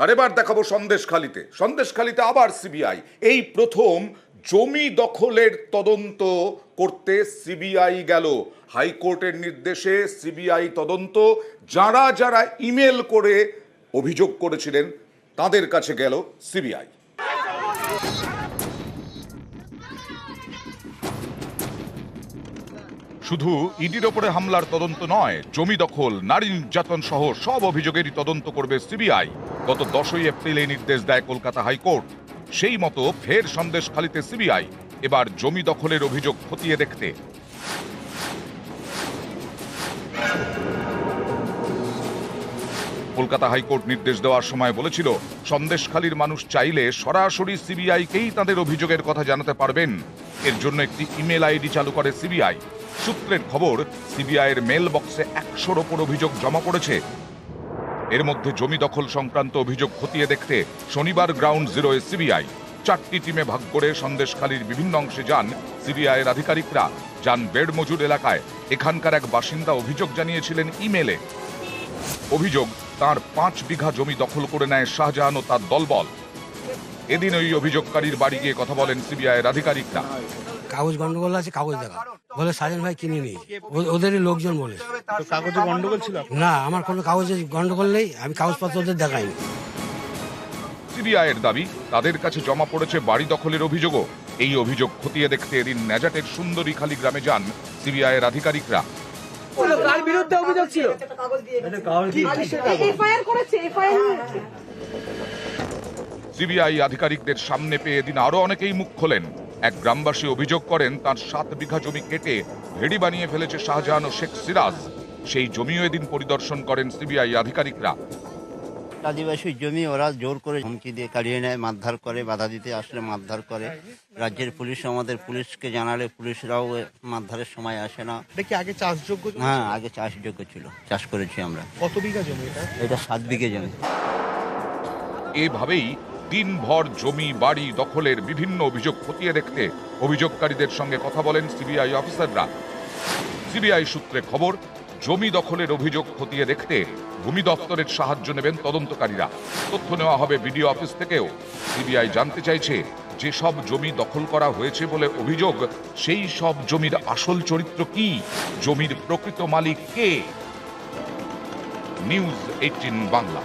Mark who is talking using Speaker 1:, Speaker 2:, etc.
Speaker 1: আর এবার দেখাবো সন্দেশখালীতে আবার সিবিআই। এই প্রথম জমি দখলের তদন্ত করতে সিবিআই গেল। হাইকোর্টের নির্দেশে সিবিআই তদন্ত। যারা যারা ইমেল করে অভিযোগ করেছিলেন তাদের কাছে গেল সিবিআই। শুধু ইডির ওপরে হামলার তদন্ত নয়, জমি দখল, নারী নির্যাতন সহ সব অভিযোগেরই তদন্ত করবে সিবিআই। গত 10ই এপ্রিল এই নির্দেশ দেয় কলকাতা হাইকোর্ট। সেই মতো ফের সন্দেশখালীতে সিবিআই, এবার জমি দখলের অভিযোগ খতিয়ে দেখতে। কলকাতা হাইকোর্ট নির্দেশ দেওয়ার সময় বলেছিল, সন্দেশখালীর মানুষ চাইলে সরাসরি সিবিআইকেই তাদের অভিযোগের কথা জানাতে পারবেন। এর জন্য একটি ইমেল আইডি চালু করে সিবিআই। সূত্রের খবর, সিবিআইয়ের মেল বক্সে 100-র ওপর অভিযোগ জমা পড়েছে। এর মধ্যে জমি দখল সংক্রান্ত অভিযোগ খতিয়ে দেখতে শনিবার গ্রাউন্ড জিরোয় সিবিআই 4টি টিমে ভাগ করে সন্দেশখালীর বিভিন্ন অংশে যান সিবিআইয়ের আধিকারিকরা। যান বেড়মজুর এলাকায়। এখানকার এক বাসিন্দা অভিযোগ জানিয়েছিলেন ইমেলে। অভিযোগ, তার 5 বিঘা জমি দখল করে নেয় শাহজাহান ও তার দলবল। এদিন ওই অভিযোগকারীর বাড়ি গিয়ে কথা বলেন সিবিআইয়ের আধিকারিকরা।
Speaker 2: কাগজ গন্ডগোল আছে, কাগজ দেখা বলে সাজেন ভাই কিনে নিই, ওদেরই লোকজন বলে।
Speaker 3: কাগজে গন্ডগোল ছিল
Speaker 2: না, আমার কোনো কাগজে গন্ডগোল নেই, আমি কাগজপত্র ওদের দেখাইনি।
Speaker 1: সিবিআইয়ের দাবি, তাদের কাছে জমা পড়েছে বাড়ি দখলের অভিযোগও। এই অভিযোগ খতিয়ে দেখতে এদিন ন্যাজাটের সুন্দরীখালী গ্রামে যান সিবিআইয়ের আধিকারিকরা।
Speaker 4: কার বিরুদ্ধে অভিযোগ ছিল? এফআইআর করেছে, এফআইআর।
Speaker 1: সিবিআই আধিকারিকদের সামনে পেয়ে এদিন আরো অনেকেই মুখ খোলেন। এক গ্রামবাসী অভিযোগ করেন, তার 7 বিঘা জমি কেটে ভেড়ি বানিয়ে ফেলেছে শাহজাহান ও শেখ সিরাজ। সেই জমিও এদিন পরিদর্শন করেন সিবিআই আধিকারিকরা।
Speaker 5: আদিবাসী জমি ওরা জোর করে হুমকি দিয়ে কাড়িয়ে নেয়, মারধর করে, বাধা দিতে আসলে মারধর করে। রাজ্যের পুলিশ, আমাদের পুলিশকে জানালে পুলিশরাও মারধরের সময় আসে না।
Speaker 3: এটা কি আগে চাষযোগ্য?
Speaker 5: হ্যাঁ, আগে চাষযোগ্য ছিল, চাষ করেছি আমরা।
Speaker 3: কত বিঘা জমি এটা?
Speaker 5: এটা 7 বিঘে জমি।
Speaker 1: এভাবেই দিনভর জমি বাড়ি দখলের বিভিন্ন অভিযোগ খতিয়ে দেখতে অভিযোগকারীদের সঙ্গে কথা বলেন সিবিআই অফিসাররা। সিবিআই সূত্রে খবর, জমি দখলের অভিযোগ খতিয়ে দেখতে ভূমি দপ্তরের সাহায্য নেবেন তদন্তকারীরা। তথ্য নেওয়া হবে বিডিও অফিস থেকেও। সিবিআই জানতে চাইছে, যেসব জমি দখল করা হয়েছে বলে অভিযোগ, সেই সব জমির আসল চরিত্র কি, জমির প্রকৃত মালিক কে। নিউজ 18 বাংলা।